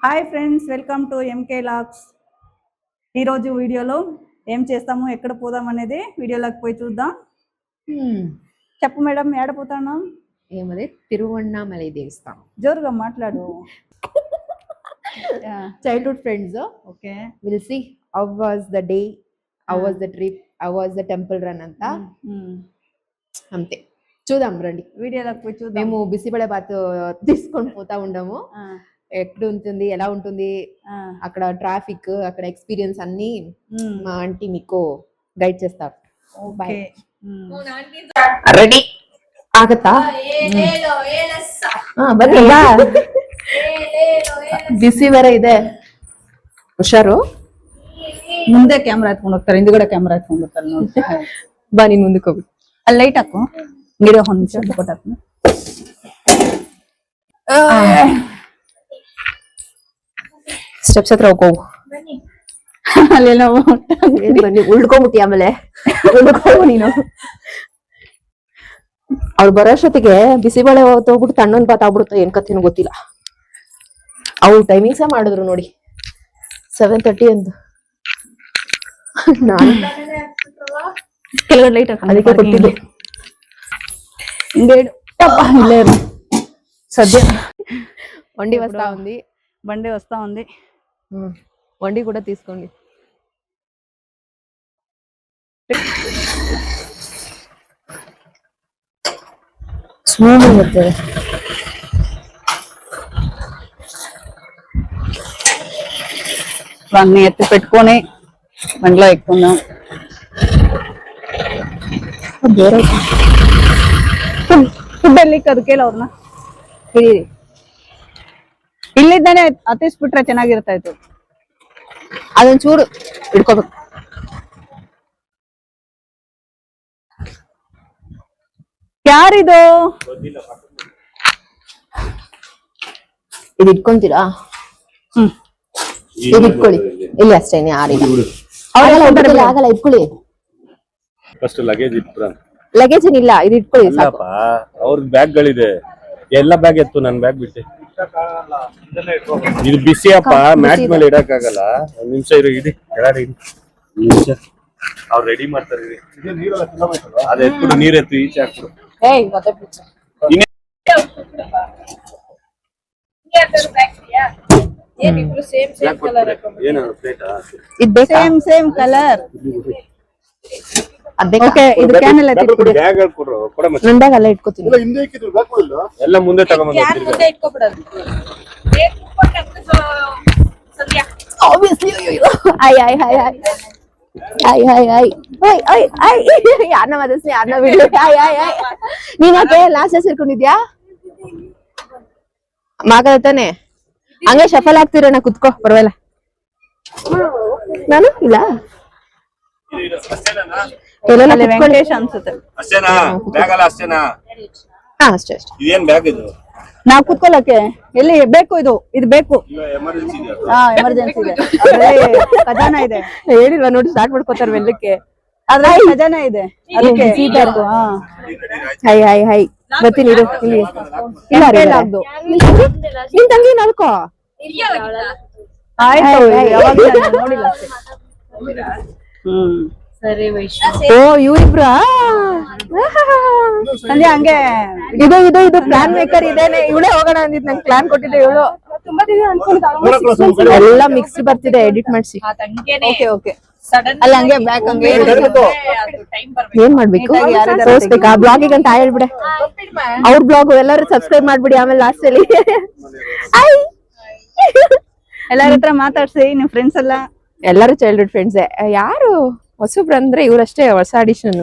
Hi friends, welcome to MK lax. ఈరోజు వీడియోలో ఏం చేస్తాము, ఎక్కడ పోదాం అనేది వీడియోలోకి పోయి చూద్దాం. చెప్పు మేడం, ఏడ పోతాను? ఏమది తిరువణ్ణామలై దేవస్థానం. జోరుగా మాట్లాడు. Childhood friends. Okay, will see how was the day, how was the trip, how was the temple run అంతా. అంతే, చూద్దాం రండి వీడియోలోకి పోయి చూద్దాం. మేము బిసిబెళబాత్ తీసుకొని పోతా ఉండము. ఎక్కడ ఉంటుంది, ఎలా ఉంటుంది అక్కడ ట్రాఫిక్, అక్కడ ఎక్స్పీరియన్స్ అన్ని మా ఆంటీ మీకు గైడ్ చేస్తారు. రెడీ ಆಗತ್ತಾ? ಬಿಸಿ ಬೇರೆ ಇದೆ, ಹುಷಾರು. ಮುಂದೆ ಕ್ಯಾಮ್ರಾ ಎತ್ಕೊಂಡು ಹೋಗ್ತಾರೆ, ಹಿಂದ್ಗಡೆ ಕ್ಯಾಮ್ರಾ ಎತ್ಕೊಂಡು ಹೋಗ್ತಾರೆ ನೋಡಿ. ಬಾ, ನೀನ್ ಮುಂದಕ್ಕೆ ಹೋಗಿ. ಅಲ್ಲಿ ಲೈಟ್ ಹಾಕು, ಗಿಡ ಒಂದು ನಿಮಿಷ ಕೊಟ್ಟಾಕು. ಸ್ಟೆಪ್ಸ್ ಹತ್ರ ಹೋಗು. ಅಲ್ಲೆಲ್ಲ ಬನ್ನಿ, ಉಳ್ಕೊಂಬಿಟ್ಟಿ. ಆಮೇಲೆ ಉಳ್ಕೋಗು ನೀನು. ಅವ್ರು ಬರೋಷ್ಟೊತ್ತಿಗೆ ಬಿಸಿಬೇಳೆ ಹೋಗ್ಬಿಟ್ಟು ತಣ್ಣೊಂದ್ ಬಾತ್ ಆಗ್ಬಿಡುತ್ತೆ. ಏನ್ ಕಥೆನೂ ಗೊತ್ತಿಲ್ಲ. ಅವ್ರು ಟೈಮಿಂಗ್ಸೇ ಮಾಡಿದ್ರು ನೋಡಿ, 7:30 ಅಂತ. ನಾನು ಕೆಳಗಡೆ ಲೈಟ್ ಹಾಕ, ಅದಕ್ಕೆ ಕೊಟ್ಟಿದ್ದೆ. ఇల్లే సద్య వండి వస్తా ఉంది, బండి వస్తా ఉంది. వండి కూడా తీసుకోండి. స్మూత్ బರ್ತದೆ. అన్ని ఎత్తి పెట్టుకొని బండిలో ఎక్కున్నాం. ಫುಡ್ ಎಲ್ಲಿ ಅದಕ್ಕೆಲ್ಲ ಅವ್ರನ್ನ ಹಿಡೀರಿ. ಇಲ್ಲಿದ್ದಾನೆ ಹತ್ತಿಸ್ಬಿಟ್ರೆ ಚೆನ್ನಾಗಿರ್ತಾ ಇತ್ತು. ಅದೊಂದ್ ಚೂರು ಇಟ್ಕೋಬೇಕು. ಯಾರಿದು? ಇದು ಇಟ್ಕೊಂತೀರಾ? ಇದು ಇಟ್ಕೊಳ್ಳಿ. ಇಲ್ಲಿ ಅಷ್ಟೇನೆ, ಯಾರಿಲ್ಲ. ಅವರೆಲ್ಲ ಆಗಲ್ಲ, ಇಟ್ಕೊಳ್ಳಿ. First luggage ಇಟ್ಬಿಡ. ಲಗೇಜ್ ಏನಿಲ್ಲ, ಇದು ಇಟ್ಕೊಳ್ಳಿ ಸಾಕು. ಅವ್ರ ಬ್ಯಾಗ್ ಗಳಿದೆ, ಎಲ್ಲ ಬ್ಯಾಗ್ ಎತ್ತು, ನನ್ ಬ್ಯಾಗ್ ಬಿಟ್ಟೆ. ಇದು ಬಿಸಿ ಅಪ್ಪ, ಮ್ಯಾಟ್ ಮೇಲೆ ಇಡಕ್ ಆಗಲ್ಲ. ಒಂದ್ ನಿಮಿಷ ಇರು, ಇಡಿ ಕೆಳಗಡೆ ಇಡಿ. ನಿಮಿಷ ಅವ್ರು ರೆಡಿ ಮಾಡ್ತಾರೆ. ಅದ ಎತ್ಬಿಡು, ನೀರ್ ಎತ್ತು, ಈಚೆ ಹಾಕ್ಬಿಡು. Same colour. ಇದು ಕ್ಯಾನ್ ಎಲ್ಲ ನಂದಾಗ ಅಲ್ಲ ಇಟ್ಕೋತೀನಿ. ಎಲ್ಲ ಮುಂದೆ ತಗೊಂಡ್ಬಂದು ಯಾರನ್ನ ಮದಸ್ನಿ, ಯಾರನ್ನ ಬಿಡ್ಲಿ. ನೀನ್ ಯಾಕೆ ಲಾಸ್ಟ್ ಸೇರ್ಕೊಂಡಿದ್ಯಾ? ಮಾತಾಡ್ತಾನೆ ಹಂಗೆ ಶಫಲ್ ಆಗ್ತಿರೋಣ. ಕುತ್ಕೋ, ಪರವಾಗಿಲ್ಲ. ನಾನು ಇಲ್ಲ ವೆಂಕಟೇಶ್ ಅನ್ಸುತ್ತೆ. ಅಷ್ಟೇನಾ ಬ್ಯಾಗ್ ಅಲ್ಲ? ಅಷ್ಟೇನಾ? ಅಷ್ಟೇ ಅಷ್ಟೇ. ಇದೇನ್ ಬ್ಯಾಗ್ ಇದು? ನಾವ್ ಕುತ್ಕೊಳ್ಳಕ್ಕೆ ಎಲ್ಲಿ ಬೇಕು? ಇದು ಬೇಕು. ಎಮರ್ಜೆನ್ಸಿ ಎಮರ್ಜೆನ್ಸಿ ಇದೆ. ಅದ್ರಲ್ಲಿ ಖಜಾನ ಇದೆ. ಹೇಳಿಲ್ವಾ ನೋಡಿ, ಸ್ಟಾರ್ಟ್ ಮಾಡ್ಕೋತಾರ ವೆಲ್ಲಕ್ಕೆ. ಅದ್ರಲ್ಲಿ ಖಜಾನ ಇದೆ, ಅದಕ್ಕೆ ಬೇಕು. ಹೈ ಹೈ ಹೈ ಬರ್ತೀನಿ ಇರು. ಇಲ್ಲಿ ಇಲ್ಲ ಆಗ್ದು. ನಿನ್ ತಂಗಿ ನಡ್ಕೋ. ಆಯ್ತು, ನೋಡಿಲ್ಲ. ಓ, ಇವ್ರಿಬ್ರ ಸಂಜೆ ಹಂಗೆ ಇದು ಪ್ಲಾನ್ ಮೇಕರ್ ಇದೇನೆ. ಇವಳೇ ಹೋಗೋಣ ಅಂದಿದ್, ನಂಗೆ ಪ್ಲಾನ್ ಕೊಟ್ಟಿದ್ದೆ ಇವಳು. ಎಲ್ಲ ಮಿಕ್ಸ್ ಬರ್ತಿದೆ, ಎಡಿಟ್ ಮಾಡಿಸಿ. ಓಕೆ ಅಲ್ಲ ಹಂಗೆ ಬ್ಯಾಕ್ ಹಂಗೆ ಏನ್ ಮಾಡ್ಬೇಕು, ತೋರ್ಸ್ಬೇಕಾ? ಬ್ಲಾಗಿಗೆ ಅಂತ ಹೇಳ್ಬಿಡೆ, ಅವ್ರ ಬ್ಲಾಗ್ ಎಲ್ಲರೂ ಸಬ್ಸ್ಕ್ರೈಬ್ ಮಾಡ್ಬಿಡಿ. ಆಮೇಲೆ ಲಾಸ್ಟ್ ಅಲ್ಲಿ ಎಲ್ಲಾರ ಹತ್ರ ಮಾತಾಡ್ಸಿ, ನಿಮ್ ಫ್ರೆಂಡ್ಸ್ ಎಲ್ಲರೂ ಚೈಲ್ಡ್ಹುಡ್ ಫ್ರೆಂಡ್ಸ್. ಯಾರು ಹೊಸಬ್ರು ಅಂದ್ರೆ ಇವ್ರಷ್ಟೇ, ಹೊಸ ಅಡಿಷನ್.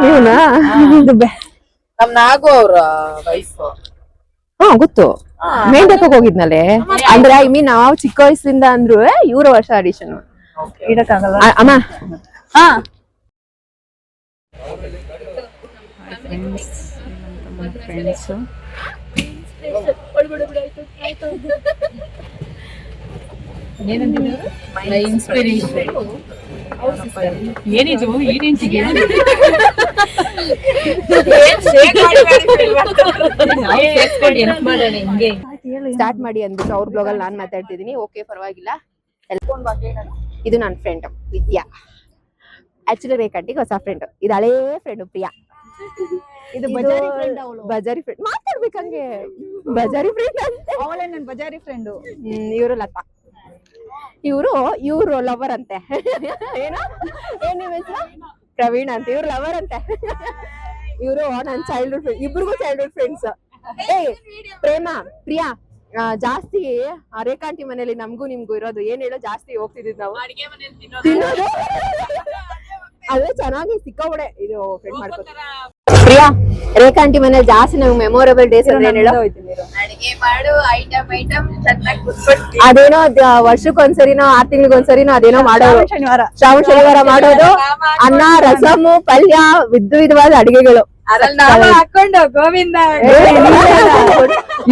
ಇವನಾ ನಮ್ ನಾಗು ಅವ್ರ ವೈಫ್. ಗೊತ್ತು, ಮೇಂಟಕ್ಕೆ ಹೋಗಿದ್ನಲ್ಲೇ. ಅಂದ್ರೆ ಐ ಮೀನ್ ನಾವು ಚಿಕ್ಕ ವಯಸ್ಸಿಂದ ಅಂದ್ರು ಇವ್ರ ವರ್ಷ ಅಡಿಷನ್ ಇಡಕ್ಕಾಗಲ್ಲ ಅಮ್ಮ. ಏನಿದು ಈ ರೇಂಜಿಗೆ ಸ್ಟಾರ್ಟ್ ಮಾಡಿ ಅಂದ್ಬಿಟ್ಟು ಅವ್ರ ಬ್ಲಾಗ್ ಅಲ್ಲಿ ನಾನ್ ಮಾತಾಡ್ತಿದೀನಿ. ಓಕೆ, ಪರವಾಗಿಲ್ಲ. ಇದು ನನ್ನ ಫ್ರೆಂಡ್ ವಿದ್ಯಾ. ಆಕ್ಚುಲಿ ರೇಖಾಂಟಿಗೆ ಹೊಸ ಫ್ರೆಂಡ್, ಇದು ಹಳೇ ಫ್ರೆಂಡ್ ಪ್ರಿಯಾ. ಇದು ಬಜಾರಿ ಫ್ರೆಂಡ್ ಅವಳು. ಬಜಾರಿ ಫ್ರೆಂಡ್ ಮಾತಾಡ್ಬೇಕಂಗೆ, ಬಜಾರಿ ಫ್ರೆಂಡ್ ಅಂತ. ಅವಳೇ ನನ್ ಬಜಾರಿ ಫ್ರೆಂಡ್. ಇವರು ಲತಾ, ಇವ್ರು ಲವರ್ ಅಂತೆ. ಏನ ಏನ್ ನಿಮ್ಮ ಹೆಸರು? ಪ್ರವೀಣ್ ಅಂತ. ಇವ್ರು ಲವರ್ ಅಂತೆ. ಇವರು ನನ್ನ ಚೈಲ್ಡ್ಹುಡ್ ಫ್ರೆಂಡ್, ಇಬ್ರಿಗೂ ಚೈಲ್ಡ್ಹುಡ್ ಫ್ರೆಂಡ್ಸ್. ಪ್ರೇಮ ಪ್ರಿಯಾ ಜಾಸ್ತಿ ರೇಖಾಂಟಿ ಮನೇಲಿ ನಮ್ಗೂ ನಿಮ್ಗೂ ಇರೋದು ಏನ್ ಹೇಳೋ, ಜಾಸ್ತಿ ಹೋಗ್ತಿದ್ವಿ ನಾವು ತಿನ್ನೋದು. ಅದೇ ಚೆನ್ನಾಗಿ ಸಿಕ್ಕಾಬಿಡೆ ಇದು ಫ್ರೆಂಡ್ ಮಾಡ್ಕೊ. ಪ್ರಿಯಾ, ರೇಖಾಂಟಿ ಮನೇಲಿ ಜಾಸ್ತಿ ನಮ್ಗೆ ಮೆಮೊರೇಬಲ್ ಡೇಸ್ ಅಂದ್ರೆ ಏನ್ ಹೇಳೋ? ಅಡಿಗೆ ಮಾಡು, ಐಟಮ್ ಚೆನ್ನಾಗಿ ಕುತ್ಕೊಳ್ತೀವಿ. ಅದೇನೋ ವರ್ಷಕ್ಕೊಂದ್ಸರಿನೋ 6 ತಿಂಗಳಿಗೊಂದ್ಸರಿನೋ ಅದೇನೋ ಮಾಡೋದು, ಶ್ರಾವಣ ಶನಿವಾರ ಮಾಡೋದು. ಅನ್ನ, ರಸಮು, ಪಲ್ಯ, ವಿಧವಾದ ಅಡಿಗೆಗಳು. ಅದ್ರಲ್ಲಿ ನಾವು ಹಾಕೊಂಡು ಗೋವಿಂದ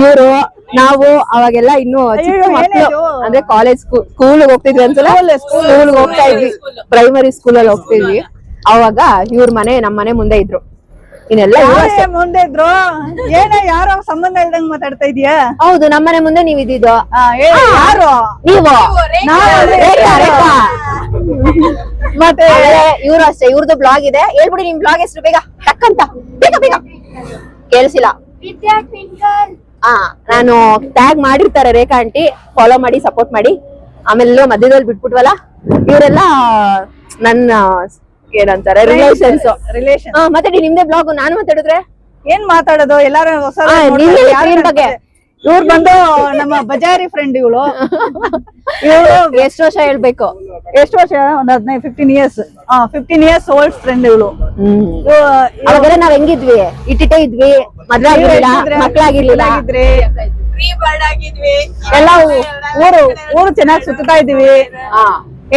ಇವ್ರು ನಾವು ಅವಾಗೆಲ್ಲ ಇನ್ನು ಚಿಕ್ಕ ಮಕ್ಕಳು, ಅಂದ್ರೆ ಕಾಲೇಜ್ ಸ್ಕೂಲ್ ಹೋಗ್ತಿದ್ವಿ. ಒಂದ್ಸಲ ಸ್ಕೂಲ್ ಹೋಗ್ತಾ ಇದ್ವಿ, ಪ್ರೈಮರಿ ಸ್ಕೂಲ್ ಅಲ್ಲಿ ಹೋಗ್ತಿದ್ವಿ. ಅವಾಗ ಇವ್ರ ಮನೆ ನಮ್ ಮನೆ ಮುಂದೆ ಇದ್ರು. ಇನ್ನೆಲ್ಲ ಮುಂದೆ ಇದ್ರು. ಏನ ಯಾರೋ ಸಂಬಂಧ ಇಲ್ದಂಗ್ ಮಾತಾಡ್ತಾ ಇದೀಯಾ? ಹೌದು, ನಮ್ಮನೆ ಮುಂದೆ ನೀವ್ ಇದ್ದಿದ್ದು. ಯಾರು ನೀವು? ಮತ್ತೆ ಇವ್ರು ಅಷ್ಟೇ, ಇವ್ರದ್ದು ಬ್ಲಾಗ್ ಇದೆ. ಹೇಳ್ಬಿಡಿ ನಿಮ್ ಬ್ಲಾಗ್ ಹೆಸರು ಬೇಗ, ಟಕ್ಕಂತ ಬೇಗ ಬೇಗ. ಕೇಳಿಸಿಲ್ಲ. ನಾನು ಟ್ಯಾಗ್ ಮಾಡಿರ್ತಾರೆ ರೇಖಾ ಆಂಟಿ, ಫಾಲೋ ಮಾಡಿ, ಸಪೋರ್ಟ್ ಮಾಡಿ. ಆಮೇಲೆ ಮಧ್ಯದಲ್ಲಿ ಬಿಟ್ಬಿಟ್ವಲ್ಲ, ಇವರೆಲ್ಲ ನನ್ನ ಏನಂತಾರೆ ರಿಲೇಷನ್ಸ್. ಮತ್ತೆ ನಿಮ್ದೇ ಬ್ಲಾಗ್, ನಾನು ಮಾತಾಡಿದ್ರೆ ಏನ್ ಮಾತಾಡೋದು? ಎಲ್ಲಾರು ಹೊಸ ಬಗ್ಗೆ. ಇವ್ರು ಬಂದು ನಮ್ಮ ಬಜಾರಿ ಫ್ರೆಂಡ್. ಇವಳು ಎಷ್ಟು ವರ್ಷ ಹೇಳ್ಬೇಕು? ಎಷ್ಟು ವರ್ಷ? ಒಂದ್ 15 ಇಯರ್ಸ್. 15 ಇಯರ್ಸ್ ಓಲ್ಡ್ ಫ್ರೆಂಡ್ ಇವಳು. ಅವಾಗೆಲ್ಲ ನಾವ್ ಹೆಂಗಿದ್ವಿ? ಇಟ್ಟಿಟ್ಟೆ ಇದ್ವಿ, ಮದ್ವೆ ಆಗಿರ್ಲಿಲ್ಲ, ಮಕ್ಳಾಗಿರ್ಲಿಲ್ಲ, ಫ್ರೀ ಬರ್ಡ್ ಆಗಿದ್ವಿ. ಎಲ್ಲ ಊರು ಚೆನ್ನಾಗಿ ಸುತ್ತಾ ಇದೀವಿ,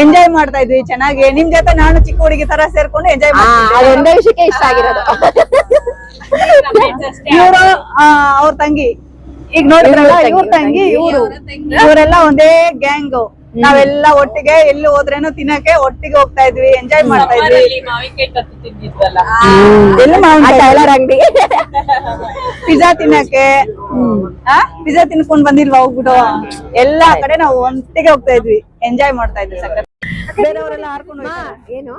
ಎಂಜಾಯ್ ಮಾಡ್ತಾ ಇದ್ವಿ ಚೆನ್ನಾಗಿ. ನಿಮ್ ಜೊತೆ ನಾನು ಚಿಕ್ಕ ಹುಡುಗಿ ತರ ಸೇರ್ಕೊಂಡು ಎಂಜಾಯ್ ಮಾಡ್ತಾ. ಅದೊಂದೇ ವಿಷಯಕ್ಕೆ ಇಷ್ಟ ಆಗಿರೋದು. ಇವರು ಅವ್ರ ತಂಗಿ, ಈಗ ನೋಡಿದ್ರಲ್ಲ ಇವ್ರ ತಂಗಿ, ಇವರೆಲ್ಲ ಒಂದೇ ಗ್ಯಾಂಗ್. ನಾವೆಲ್ಲ ಒಟ್ಟಿಗೆ ಎಲ್ಲಿ ಹೋದ್ರೇನು ತಿನ್ನಕ್ಕೆ ಒಟ್ಟಿಗೆ ಹೋಗ್ತಾ ಇದ್ವಿ, ಎಂಜಾಯ್ ಮಾಡ್ತಾ ಇದ್ವಿ. ಟೈಲರ್ ಅಂಗಡಿ ಪಿಜ್ಜಾ ತಿನ್ನಕ್ಕೆ, ಪಿಜ್ಜಾ ತಿನ್ಕೊಂಡ್ ಬಂದಿಲ್ವಾ ಹೋಗ್ಬಿಟ್ಟು? ಎಲ್ಲಾ ಕಡೆ ನಾವು ಒಟ್ಟಿಗೆ ಹೋಗ್ತಾ ಇದ್ವಿ, ಎಂಜಾಯ್ ಮಾಡ್ತಾ ಇದ್ವಿ. ಸಕ್ಕತ್ ಬೇರೆಯವರೆಲ್ಲ ಹಾರ್ಕೊಂಡು ಏನು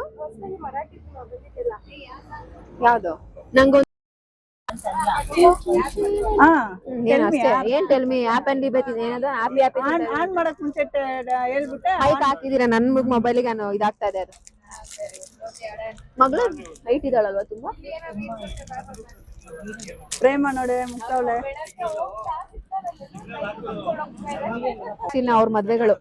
ಯಾವ್ದು ನಂಗೊಂದು ಏನ್ ಟೆಲ್ ಮಿ ಆಪ್ ಅಂಡ್ ಏನದು ಆನ್ ಮಾಡಕ್ ಮುಂಚೆ ಹೇಳ್ಬಿಟ್ಟೆ ಹೈಟ್ ಹಾಕಿದೀರಾ ನನ್ ಮೊಬೈಲಿಗೆ. ನಾನು ಇದಾಗ್ತಾ ಇದೆ. ಅದು ಮಗಳು ಹೈಟ್ ಇದಾಳಲ್ವಾ ತುಂಬಾ? ಪ್ರೇಮ ನೋಡೆ ಮುಕ್ತವಳೆ. ಅವ್ರ ಮದ್ವೆಗಳು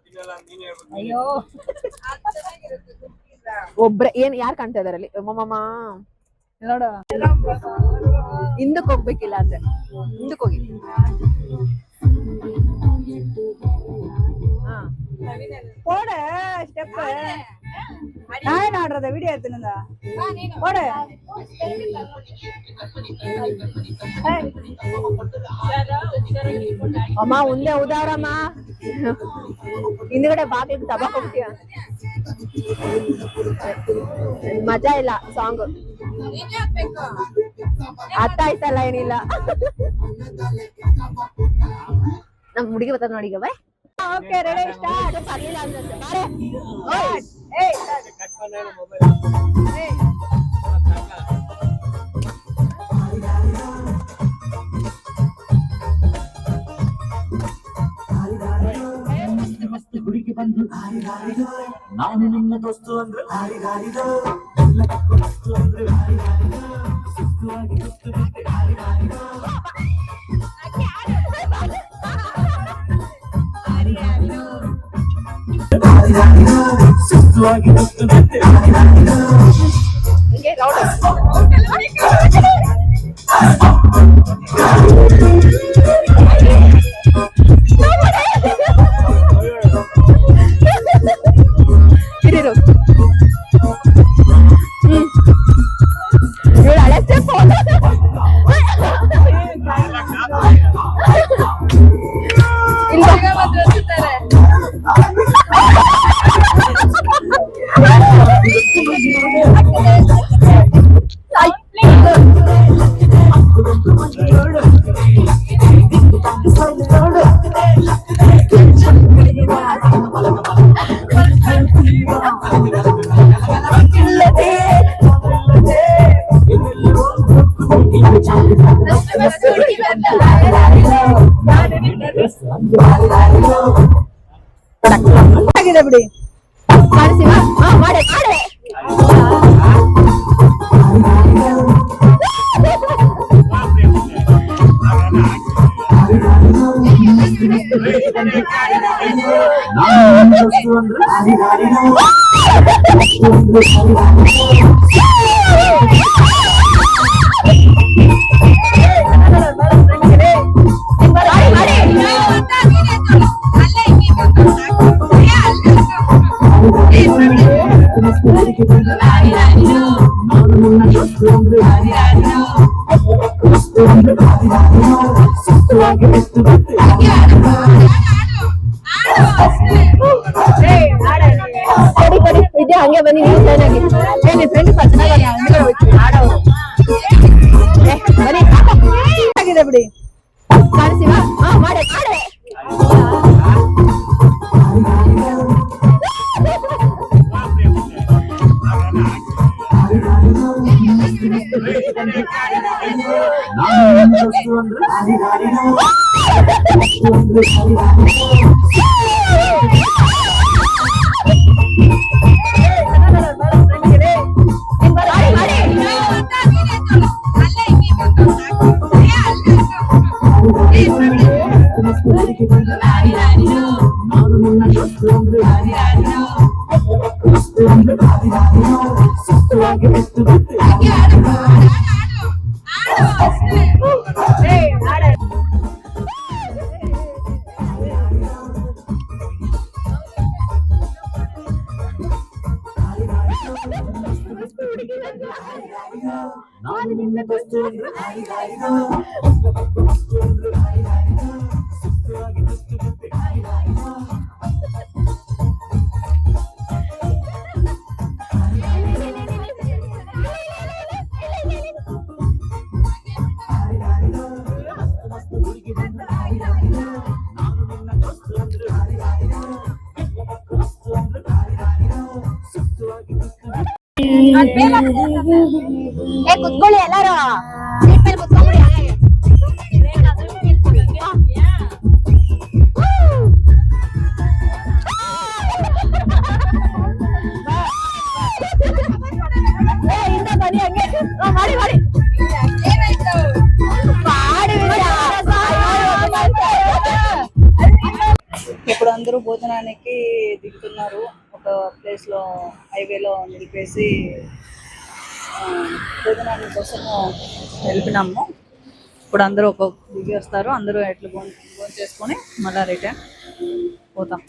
ಒಬ್ರೆ ಏನ್ ಯಾರು ಕಾಣ್ತಾ ಇದಾರಲ್ಲಿ? ಅಮ್ಮಮ್ಮ ನೋಡು, ಹಿಂದಕ್ ಹೋಗ್ಬೇಕಿಲ್ಲ ಅಂದ್ರೆ ಹಿಂದಕ್ ಹೋಗಿ. போடு ஸ்டெப் நான் என்ன ஆடுறத வீடியோ எடுத்துனதா போடு ಅಮ್ಮ ಮುಂದೆ ಉದಾರಮ್ಮ ಹಿಂದ್ಗಡೆ ಬಾಗಿಲಿಗೆ ತಬಾಕ್ ಹೋಗ್ತೀಯ. ಮಜಾ ಇಲ್ಲ ಸಾಂಗ್ ಅರ್ಥ ಆಯ್ತಲ್ಲ ಏನಿಲ್ಲ. ನಮ್ ಹುಡುಗಿ ಬರ್ತದ ನೋಡಿ ಈಗ. Boy okay ready start. ಬರ್ಲಿಲ್ಲ ಅಂದ್ರೆ ಬಾರೆ ಏಯ್ ಗುಡಿಗೆ ಬಂದು ನಾನು ನಿನ್ನ ದೋಸ್ತು ಅಂದ್ರೆ ಸುತ್ತುವಾಗಿ ಆಗಿದೆ ಬಿಡಿ. ಕಾಣಿಸಿಲ್ಲ? ಹಾ, ಮಾಡೆ ಮಾಡೆ. ಕೊಡಿ ಕೊಡಿ, ವಿದ್ಯಾ ಹಂಗೆ ಬನ್ನಿ ನೀವು ಚೆನ್ನಾಗಿ. ಏನಿ ಫ್ರೆಂಡ್ಸ್ ಚೆನ್ನಾಗಿ ಆಡೋರು. ಬನ್ನಿ ಆಗಿದೆ ಬಿಡಿ. ಕಾಣಿಸಿಲ್ಲ? ಹಾ, ಮಾಡೆ ಮಾಡೆ. ಕುತ್ಕೊಳ್ಳಿ ಎಲ್ಲಾರು. ಸೀಟ್ ಮೇಲೆ ಕುತ್ಕೊಂಡ್ಬಿಡಿ. ಬನ್ನಿ ಹಂಗೆ ಮಾಡಿ ಮಾಡಿ ఇప్పుడు అందరూ భోజనానికి దిగుతున్నారు. ఒక ప్లేస్ లో హైవేలో నిలిపేసి భోజనాన్ని కోసము నిలిపినాము. ఇప్పుడు అందరూ ఒక దిగి వస్తారు. అందరూ ఎట్లు భోజనం చేసుకొని మళ్ళీ రిటర్న్ పోతాం.